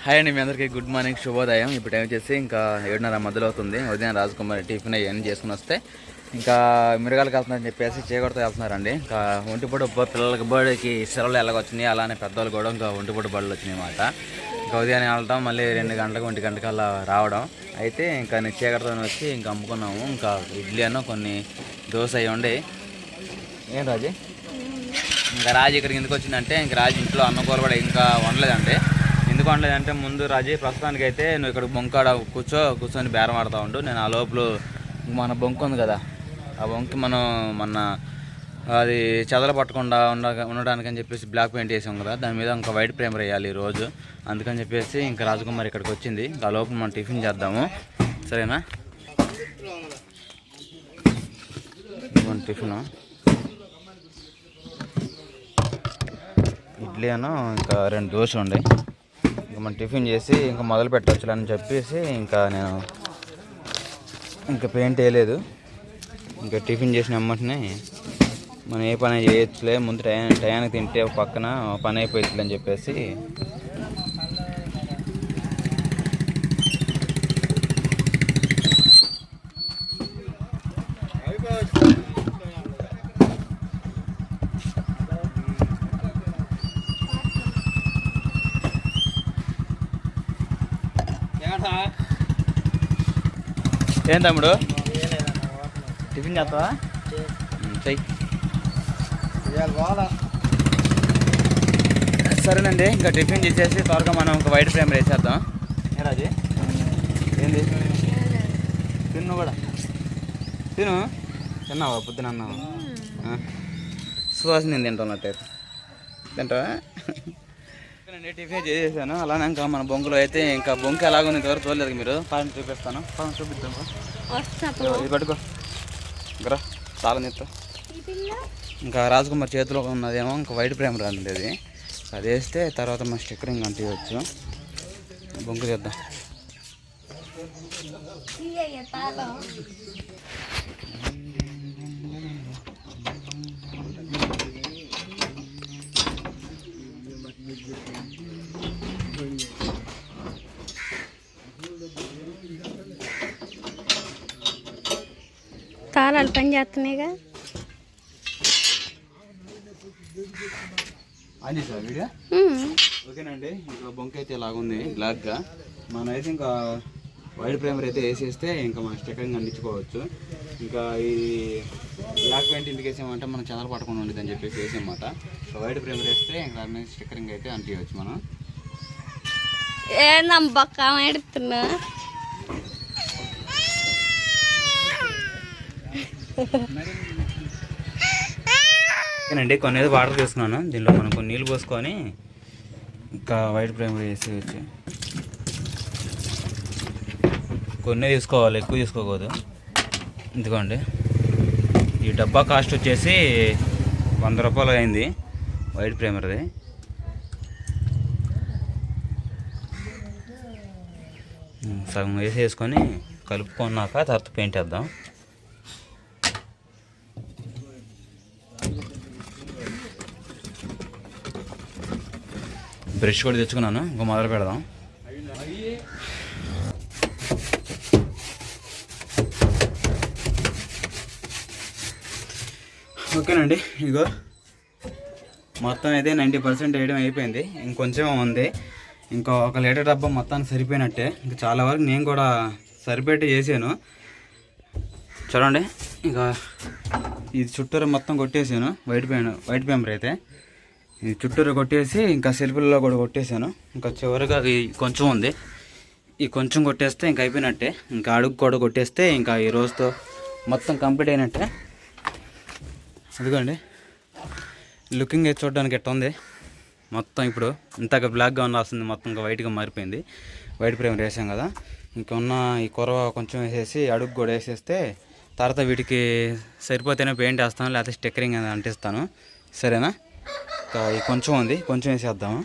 Hi అండి, మీ అందరికీ good morning, శుభోదయం. ఇప్పుడు టైం వచ్చేసి ఇంకా 7:30 మధ్యలో అవుతుంది. ఉదయం రాజకుమారి టిఫిన్ అవన్నీ చేసుకుని వస్తే ఇంకా మిరగాలకు వెళ్తున్నారని చెప్పేసి చీకటితో వెళ్తున్నారండి. ఇంకా ఒంటిపూట పిల్లలకి బర్త్డేకి సెలవులు ఎలాగొచ్చినాయి, అలానే పెద్దవాళ్ళు కూడా ఇంకా ఒంటిపూట బడులు వచ్చినాయి అన్నమాట. ఇంకా ఉదయాన్నే వెళ్ళటం, మళ్ళీ 2 గంటలకు 1 గంటకి అలా రావడం. అయితే ఇంకా నేను చీకటితో వచ్చి ఇంకా అమ్ముకున్నాము. ఇంకా ఇడ్లీ అన్న కొన్ని దోశ అవి ఉండి. ఏం రాజీ? ఇంకా రాజు ఇక్కడికి ఎందుకు వచ్చిందంటే, ఇంకా రాజు ఇంట్లో అన్నం కూర కూడా ఇంకా వండలేదంటే. ఎందుకు వండలేదంటే, ముందు రాజీ ప్రస్తుతానికి అయితే నువ్వు ఇక్కడ బొంకాడ కూర్చొని బేరం ఆడుతూ ఉండు. నేను ఆ లోపల మన బొంకు ఉంది కదా, ఆ బొంకి మన అది చెదలు పట్టకుండా ఉండడానికి అని చెప్పేసి బ్లాక్ పెయింట్ వేసాం కదా, దాని మీద ఇంకా వైట్ ప్రైమర్ వేయాలి ఈరోజు. అందుకని చెప్పేసి ఇంకా రాజకుమారి ఇక్కడికి వచ్చింది. ఆ లోపల మనం టిఫిన్ చేద్దాము, సరేనా? టిఫిన్ ఇడ్లీ అను ఇంకా 2 దోశలు ఉండే. ఇంకా మనం టిఫిన్ చేసి ఇంకా మొదలు పెట్టవచ్చు అని చెప్పేసి ఇంకా నేను ఇంకా పెయింట్ వేయలేదు. ఇంకా టిఫిన్ చేసిన వెంటనే మనం ఏ పని చేయొచ్చులే, ముందు టయానికి తింటే ఒక పక్కన పని అయిపోతుంది అని చెప్పేసి ఏం తమ్ముడు టిఫిన్ చేస్తావా? చెయ్యి. సరేనండి, ఇంకా టిఫిన్ చేసేసి త్వరగా మనం ఒక వైట్ ఫ్రేమ్ వేసేద్దాం. ఏ రాజీ, ఏంది? తిన్ను కూడా తిన్నావా? పొద్దున అన్నావా? సువాసన నేను తింటున్నట్టు తింటావా? టిఫిన్ చేసేసాను. అలానే ఇంకా మన బొంకులో అయితే ఇంకా బొంకు ఎలాగో ఇంతవరకు చూడలేదు మీరు. పాలన చూపిస్తాను, చూపిద్దాం. ఇది పట్టుకో ఇంకా చాలా నెత్తా. ఇంకా రాజకుమార్ చేతిలో ఉన్నదేమో ఇంకా వైట్ ప్రైమర్ అనేది, అది వేస్తే తర్వాత మన స్టిక్కరింగ్ అంటివచ్చు. బొంకు చేద్దాం. తాళాలు పని చేస్తున్నాయిగా. అని సార్ వీడియో ఓకేనండి. ఇంకా బొంక అయితే ఇలాగుంది బ్లాక్గా. మనం అయితే ఇంకా వైట్ ప్రైమర్ అయితే వేసేస్తే ఇంకా మన స్టిక్కరింగ్ అందించుకోవచ్చు. ఇంకా ఈ బ్లాక్ పెయింట్ ఇంటికి వేసామంటే మనం చెదలు పట్టకుండా ఉండేది అని చెప్పేసి వేసామన్నమాట. వైట్ ప్రైమర్ వేస్తే ఇంకా దాని మీద స్టిక్కరింగ్ అయితే అంటివచ్చు మనం. ఏదమ్మా ఎడుతున్నా ఓకేనండి. కొన్ని ఏదో వాటర్ తీసుకున్నాను, దీనిలో మనం కొన్ని నీళ్ళు పోసుకొని ఇంకా వైట్ ప్రైమర్ వేసి వచ్చి కొన్ని తీసుకోవాలి, ఎక్కువ తీసుకోకూడదు. ఎందుకండి ఈ డబ్బా కాస్ట్ వచ్చేసి 100 రూపాయలు అయింది వైట్ ప్రైమర్ది. సగం వేసుకొని కలుపుకున్నాక తర్వాత పెయింట్ వేద్దాం. బ్రష్ కూడా తెచ్చుకున్నాను, ఇంకా మొదలు పెడదాం. ఓకేనండి, ఇగో మొత్తం అయితే 90% వేయడం అయిపోయింది. ఇంకొంచెం ఉంది, ఇంకా 1 లీటర్ డబ్బా మొత్తానికి సరిపోయినట్టే. ఇంకా చాలా వరకు నేను కూడా సరిపెట్టి చేశాను. చూడండి, ఇంకా ఇది చుట్టూరు మొత్తం కొట్టేసాను. వైట్ పేపర్ అయితే ఇది చుట్టూరు కొట్టేసి ఇంకా సెల్ఫ్లలో కూడా కొట్టేసాను. ఇంకా చివరిగా కొంచెం ఉంది, ఈ కొంచెం కొట్టేస్తే ఇంకా అయిపోయినట్టే. ఇంకా అడుగు కూడా కొట్టేస్తే ఇంకా ఈ రోజుతో మొత్తం కంప్లీట్ అయినట్టే. అదిగోండి, లుకింగ్ అయితే చూడడానికి ఎట్లా ఉంది. మొత్తం ఇప్పుడు ఇంతగా బ్లాక్గా ఉండాల్సింది మొత్తం ఇంకా వైట్గా మారిపోయింది. వైట్ ప్రైమర్ వేసాం కదా, ఇంకా ఉన్న ఈ కొరవ కొంచెం వేసేసి అడుగు కూడా వేసేస్తే తర్వాత వీటికి సరిపోతేనే పెయింట్ వేస్తాను, లేకపోతే స్టిక్కరింగ్ అనేది అంటిస్తాను. సరేనా? ఇంకా ఈ కొంచెం ఉంది, కొంచెం వేసేద్దాము.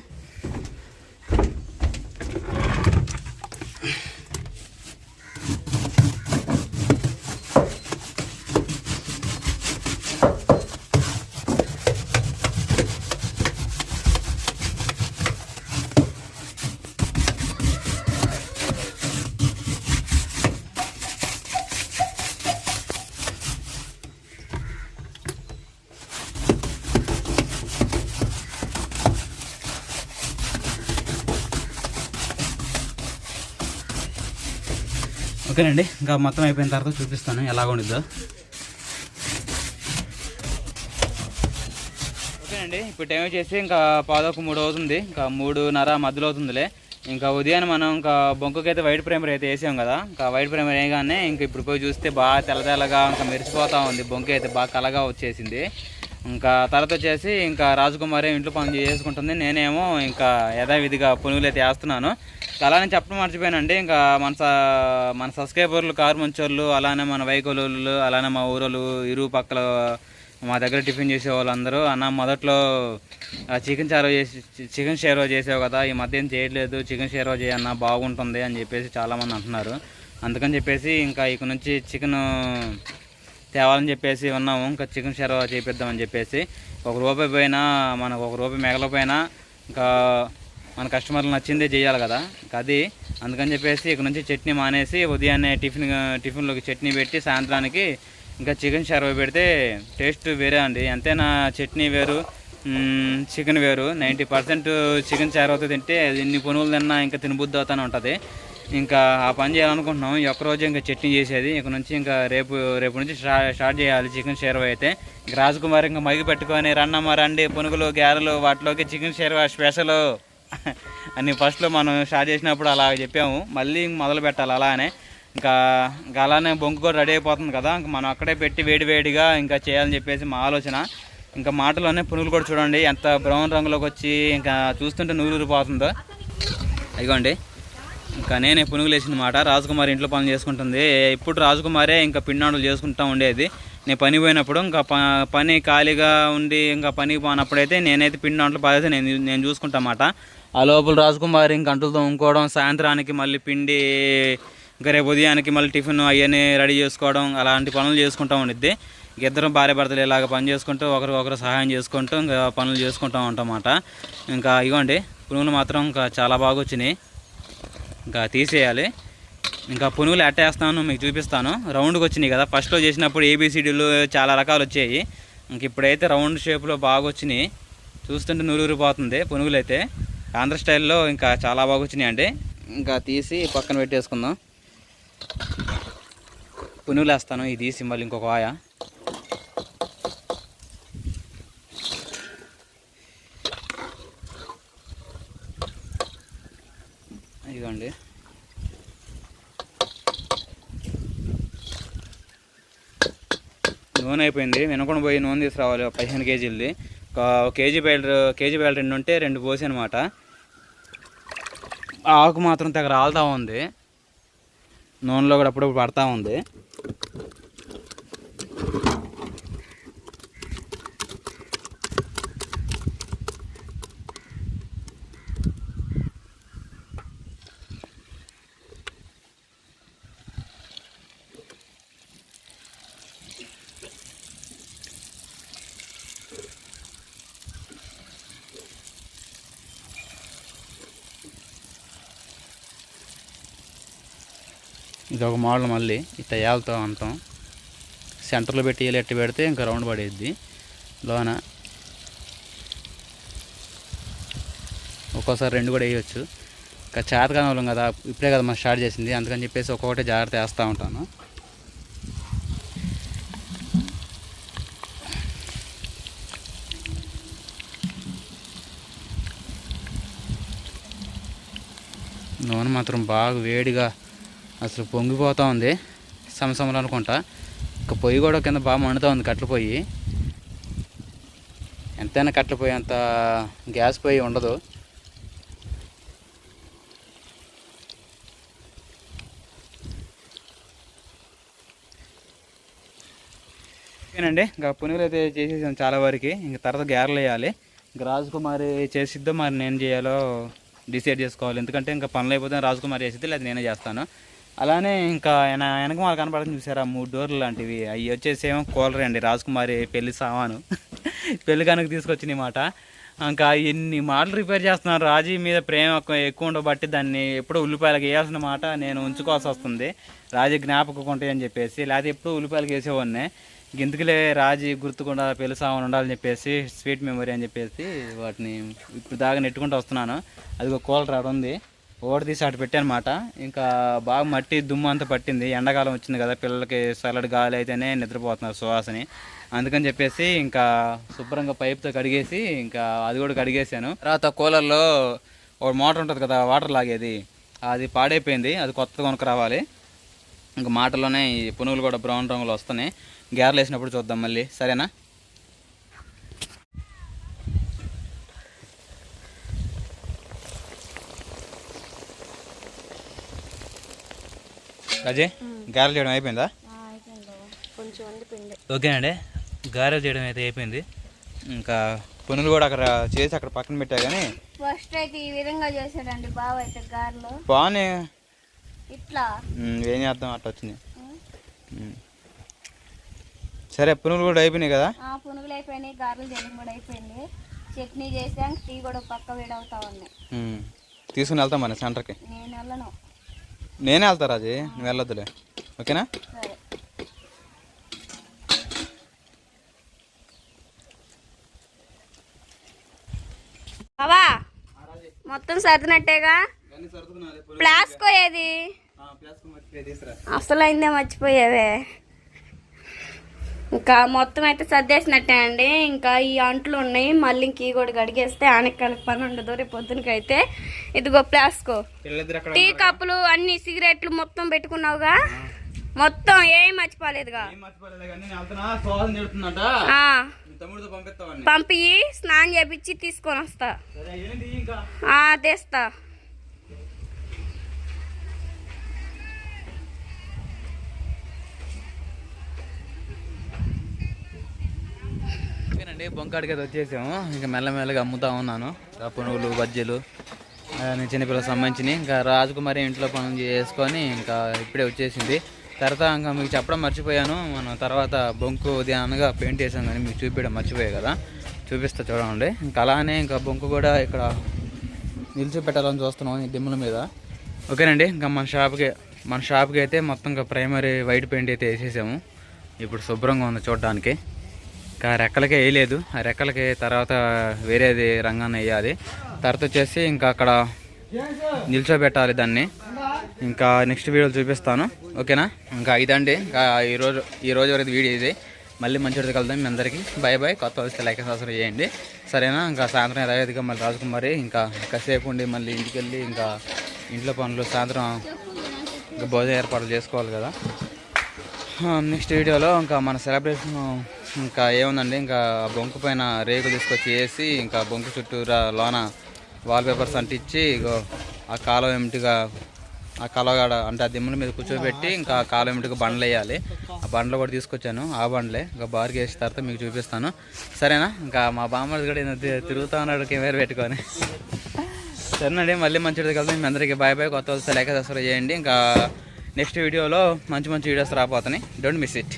ఓకేనండి, ఇంకా మొత్తం అయిపోయిన తర్వాత చూపిస్తాను ఎలాగ ఉండిద్దో. ఓకేనండి, ఇప్పుడు టైం వచ్చేసి ఇంకా 2:15 అవుతుంది, ఇంకా 3:30 మధ్యలో అవుతుందిలే. ఇంకా ఉదయాన్నే మనం ఇంకా బొంకుకి అయితే వైట్ ప్రైమర్ అయితే వేసాం కదా, ఇంకా వైట్ ప్రైమర్ వేయగానే ఇంక ఇప్పుడు పోయి చూస్తే బాగా తెల్లగా ఇంకా మెరిసిపోతూ ఉంది. బొంక అయితే బాగా కలగా వచ్చేసింది. ఇంకా తర్వాత వచ్చేసి ఇంకా రాజకుమారి ఇంట్లో పని చేసుకుంటుంది, నేనేమో ఇంకా యథావిధిగా పునుగులు అయితే వేస్తున్నాను. అలానే చెప్పడం మర్చిపోయానండి, ఇంకా మన సబ్స్క్రైబర్లు, కారు మంచోళ్ళు, అలానే మన వైకోలు, అలానే మా ఊరోళ్ళు, ఇరు పక్కల మా దగ్గర టిఫిన్ చేసే వాళ్ళందరూ అన్న మొదట్లో చికెన్ షేర్వా చేసావు కదా, ఈ మధ్య ఏం చేయట్లేదు, చికెన్ షేర్వా చేయన్న బాగుంటుంది అని చెప్పేసి చాలామంది అంటున్నారు. అందుకని చెప్పేసి ఇంకా ఇక నుంచి చికెన్ తేవాలని చెప్పేసి ఉన్నాము. ఇంకా చికెన్ షేర్వా చేపిద్దామని చెప్పేసి ₹1 పోయినా మనకు ₹1 మిగలపోయినా ఇంకా మన కస్టమర్లు నచ్చిందే చేయాలి కదా, ఇంకా అది అందుకని చెప్పేసి ఇక నుంచి చట్నీ మానేసి ఉదయాన్నే టిఫిన్లోకి చట్నీ పెట్టి సాయంత్రానికి ఇంకా చికెన్ షేర్వా పెడితే టేస్ట్ వేరే అండి. ఎంతైనా చట్నీ వేరు, చికెన్ వేరు. 90% చికెన్ షేర్వాతో తింటే ఎన్ని పునుగులు తిన్నా ఇంకా తినబుద్ధి అవుతానే ఉంటుంది. ఇంకా ఆ పని చేయాలనుకుంటున్నాం. ఈ ఒక్కరోజు ఇంకా చట్నీ చేసేది, ఇక నుంచి ఇంకా రేపు నుంచి స్టార్ట్ చేయాలి చికెన్ షేర్వా అయితే. ఇంకా రాజకుమారి ఇంకా మగి పెట్టుకొని రన్నమ్మ రండి పునుగులు, గారెలు, వాటిలోకి చికెన్ షేర్వా స్పెషల్ అని ఫస్ట్లో మనం స్టార్ట్ చేసినప్పుడు అలా చెప్పాము, మళ్ళీ మొదలు పెట్టాలి అలానే. ఇంకా అలానే బొంకు కూడా రెడీ అయిపోతుంది కదా, ఇంకా మనం అక్కడే పెట్టి వేడిగా ఇంకా చేయాలని చెప్పేసి మా ఆలోచన. ఇంకా మాటలోనే పునుగులు కూడా చూడండి ఎంత బ్రౌన్ రంగులోకి వచ్చి ఇంకా చూస్తుంటే నూరిపోతుందో. ఇదిగోండి, ఇంకా నేనే పునుగులు వేసిన మాట. రాజకుమారి ఇంట్లో పనులు చేసుకుంటుంది. ఇప్పుడు రాజకుమారే ఇంకా పిండాడులు చేసుకుంటూ ఉండేది. నేను పని పోయినప్పుడు ఇంకా పని ఖాళీగా ఉండి ఇంకా పనికి పోయినప్పుడైతే నేనైతే పిండాంట్లు బాధ్యత నేను చూసుకుంటామాట. ఆ లోపల రాజకుమారి ఇంక అంటులతో ఇంకోవడం, సాయంత్రానికి మళ్ళీ పిండి, ఇంకా రేపు ఉదయానికి మళ్ళీ టిఫిన్ అవన్నీ రెడీ చేసుకోవడం, అలాంటి పనులు చేసుకుంటూ ఉండిద్ది. ఇద్దరం భార్య భర్తలు ఇలాగ పని చేసుకుంటూ ఒకరికొకరు సహాయం చేసుకుంటూ ఇంకా పనులు చేసుకుంటూ ఉంటామన్నమాట. ఇంకా ఇవ్వండి పునుగులు మాత్రం ఇంకా చాలా బాగా వచ్చినాయి. ఇంకా తీసేయాలి. ఇంకా పునుగులు వేస్తాను మీకు చూపిస్తాను. రౌండ్కి వచ్చినాయి కదా, ఫస్ట్లో చేసినప్పుడు ABCDలు చాలా రకాలు వచ్చాయి. ఇంక ఇప్పుడైతే రౌండ్ షేప్లో బాగా వచ్చినాయి. చూస్తుంటే నూరిపోతుంది పునుగులు అయితే. ఆంధ్ర స్టైల్లో ఇంకా చాలా బాగా వచ్చినాయి అండి. ఇంకా తీసి పక్కన పెట్టేసుకుందాం. పునుగులు వేస్తాను, ఇది తీసి మళ్ళీ ఇంకొక వాయ. ఇదిగోండి, నూనె అయిపోయింది. వినకుండా పోయి నూనె తీసుకురావాలి 15 కేజీలది. ఒక కేజీ బయలు 2 ఉంటే 2 పోసి అనమాట. ఆకు మాత్రం తెగ రాలుతూ ఉంది, నూనెలో కూడా అప్పుడప్పుడు పడతా ఉంది. ఇది ఒక మోడల్, మళ్ళీ ఇట్లా ఏళ్ళతో అంటాం. సెంటర్లో పెట్టి ఎట్టి పెడితే ఇంకా రౌండ్ పడేది లోన. ఒక్కోసారి 2 కూడా వేయచ్చు. ఇంకా చేతకాని వాళ్ళం కదా, ఇప్పుడే కదా మనం స్టార్ట్ చేసింది, అందుకని చెప్పేసి ఒక్కొక్కటి జాగ్రత్త వేస్తూ ఉంటాను. నూనె మాత్రం బాగా వేడిగా అసలు పొంగిపోతూ ఉంది, సమసమలు అనుకుంటా. ఇంకా పొయ్యి కూడా కింద బాగా మండుతూ ఉంది, కట్టెల పొయ్యి. ఎంతైనా కట్టెల పొయ్యి అంత గ్యాస్ పొయ్యి ఉండదు. ఓకేనండి, ఇంకా పునుగులు అయితే చేసేసాను చాలా వరకు. ఇంక తర్వాత గారెలు వేయాలి. ఇంకా రాజకుమారి చేసిద్దో మరి నేను చేయాలో డిసైడ్ చేసుకోవాలి. ఎందుకంటే ఇంకా పనులు అయిపోతే రాజకుమారి చేసిద్ది, లేదా నేనే చేస్తాను. అలానే ఇంకా వెనక మాకు కనపడుతుంది చూసారా 3 డోర్లు లాంటివి, అవి వచ్చేసి ఏమో కూలర్ అండి. రాజకుమారి పెళ్లి సామాను పెళ్లి కనుక తీసుకొచ్చినాయి మాట. ఇంకా ఎన్ని మాటలు రిపేర్ చేస్తున్నారు. రాజీ మీద ప్రేమ ఎక్కువ ఉండబట్టి దాన్ని ఎప్పుడూ ఉల్లిపాయలకు వేయాల్సిన మాట నేను ఉంచుకోవాల్సి వస్తుంది, రాజీ జ్ఞాపకం ఉంటాయని చెప్పేసి. లేకపోతే ఎప్పుడు ఉల్లిపాయలకు వేసేవాడిని. ఇందుకులే రాజీ గుర్తుకుండా పెళ్లి సామాను ఉండాలని చెప్పేసి, స్వీట్ మెమరీ అని చెప్పేసి వాటిని ఇప్పుడు దాకా నెట్టుకుంటూ వస్తున్నాను. అది ఒక కూలర్ రాడు ఉంది, ఓడ తీసి అటు పెట్టానమాట. ఇంకా బాగా మట్టి దుమ్ము అంతా పట్టింది, ఎండాకాలం వచ్చింది కదా, పిల్లలకి చల్లటి గాలి అయితేనే నిద్రపోతున్నారు సువాసని. అందుకని చెప్పేసి ఇంకా శుభ్రంగా పైప్తో కడిగేసి ఇంకా అది కూడా కడిగేసాను. తర్వాత కూలర్లో ఒక మోటార్ ఉంటుంది కదా వాటర్ లాగేది, అది పాడైపోయింది, అది కొత్తగా కొనుక్కు రావాలి. ఇంకా మాటలోనే ఈ పునుగులు కూడా బ్రౌన్ రంగులో వస్తున్నాయి. గ్యారెలు వేసినప్పుడు చూద్దాం మళ్ళీ, సరేనా? అజయ్, గారెలు చేయడం అయిపోయిందా? ఓకేనండి, గారెలు చేయడం అయితే అయిపోయింది. ఇంకా పునుగులు కూడా అక్కడ చేసి అక్కడ పక్కన పెట్టా. కానీ ఫస్ట్ అయితే ఈ విధంగా చేశాడండి బావ అయితే గారెలు. బాగానే ఇట్లా ఏం చేద్దాం, అట్లా వచ్చింది. సరే, పునుగులు కూడా అయిపోయినాయి కదా? పునుగులు అయిపోయినాయి, గారెలు చేయడం కూడా అయిపోయింది. చట్నీ చేసాం, టీ కూడా పక్క వేడవుతా ఉన్నాయి. తీసుకుని వెళ్తాం మన సెంటర్కి. నేను వెళ్ళను. నేనే వెళ్తా రాజీ, నువ్వు వెళ్ళొద్దులే, ఓకేనా? సరే. బావా మొత్తం సర్దినట్టేగా? ప్లాస్కో ఏది? అసలు అయిందే మర్చిపోయావే. ఇంకా మొత్తం అయితే సర్దేసినట్టే అండి. ఇంకా ఈ అంట్లు ఉన్నాయి, మళ్ళీ ఇంక కూడా గడిగేస్తే ఆనకాలకి పని ఉండదు రేపు పొద్దునకైతే. ఇదిగో ప్లాస్కో, టీ కప్పులు అన్ని, సిగరెట్లు మొత్తం పెట్టుకున్నావుగా, మొత్తం ఏం మర్చిపోలేదుగా. పంపి స్నానం చేపించి తీసుకొని వస్తా. తెస్తా. ఓకేనండి, బొంకాడికి అయితే వచ్చేసాము. ఇంకా మెల్లమెల్లగా అమ్ముతా ఉన్నాను పునుగులు, బజ్జీలు, చిన్నపిల్లలకు సంబంధించినవి. ఇంకా రాజకుమారి ఇంట్లో పనులు చేసుకొని ఇంకా ఇప్పుడే వచ్చేసింది. తర్వాత ఇంకా మీకు చెప్పడం మర్చిపోయాను, మనం తర్వాత బొంకు ఉదయాన్గా పెయింట్ వేసాం కానీ మీకు చూపించడం మర్చిపోయాయి కదా, చూపిస్తా చూడండి. ఇంకా అలానే ఇంకా బొంకు కూడా ఇక్కడ నిలిచిపెట్టాలని చూస్తున్నాం ఈ దిమ్ముల మీద. ఓకేనండి, ఇంకా మన షాప్కి అయితే మొత్తం ఇంకా ప్రైమరీ వైట్ పెయింట్ అయితే వేసేసాము. ఇప్పుడు శుభ్రంగా ఉంది చూడడానికి. ఇంకా రెక్కలకే వేయలేదు, ఆ రెక్కలకి తర్వాత వేరేది రంగాన్ని వేయాలి. తర్వాత వచ్చేసి ఇంకా అక్కడ నిల్చోబెట్టాలి దాన్ని. ఇంకా నెక్స్ట్ వీడియోలు చూపిస్తాను, ఓకేనా? ఇంకా ఇదండి ఇంకా ఈరోజు వరకు వీడియో ఇది. మళ్ళీ మంచిగా కలుద్దాం. మీ అందరికీ బాయ్ బాయ్. కొత్త వస్తే లైక్ సబ్స్క్రైబ్ చేయండి, సరేనా? ఇంకా సాయంత్రం యథావిధిగా మళ్ళీ రాజకుమారి ఇంకా కాసేపు ఉండి మళ్ళీ ఇంటికి వెళ్ళి ఇంకా ఇంట్లో పనులు, సాయంత్రం ఇంకా భోజన ఏర్పాట్లు చేసుకోవాలి కదా. నెక్స్ట్ వీడియోలో ఇంకా మన సెలబ్రేషన్ ఇంకా ఏముందండి, ఇంకా బొంకు పైన రేకు తీసుకొచ్చి వేసి ఇంకా బొంకు చుట్టూరా లోన వాల్పేపర్స్ అంటించి ఇగో ఆ కాలువ ఎంటిగా, ఆ కాలువగాడ అంటే ఆ దిమ్మల మీద కూర్చోబెట్టి ఇంకా కాలువ ఎంటిగా బండ్లు వేయాలి. ఆ బండ్లు కూడా తీసుకొచ్చాను, ఆ బండ్లే ఇంకా బార్కి వేసిన తర్వాత మీకు చూపిస్తాను, సరేనా? ఇంకా మా బామ్మది కూడా తిరుగుతూ ఉన్నాడు కెమెరా పెట్టుకొని. సరేనండి, మళ్ళీ మంచిది కలుద్దాం. మీ అందరికీ బాయ్ బాయ్. కొత్త వస్తే లైక్ సబ్స్క్రైబ్ చేయండి. ఇంకా నెక్స్ట్ వీడియోలో మంచి వీడియోస్ రాబోతున్నాయి, డోంట్ మిస్ ఇట్.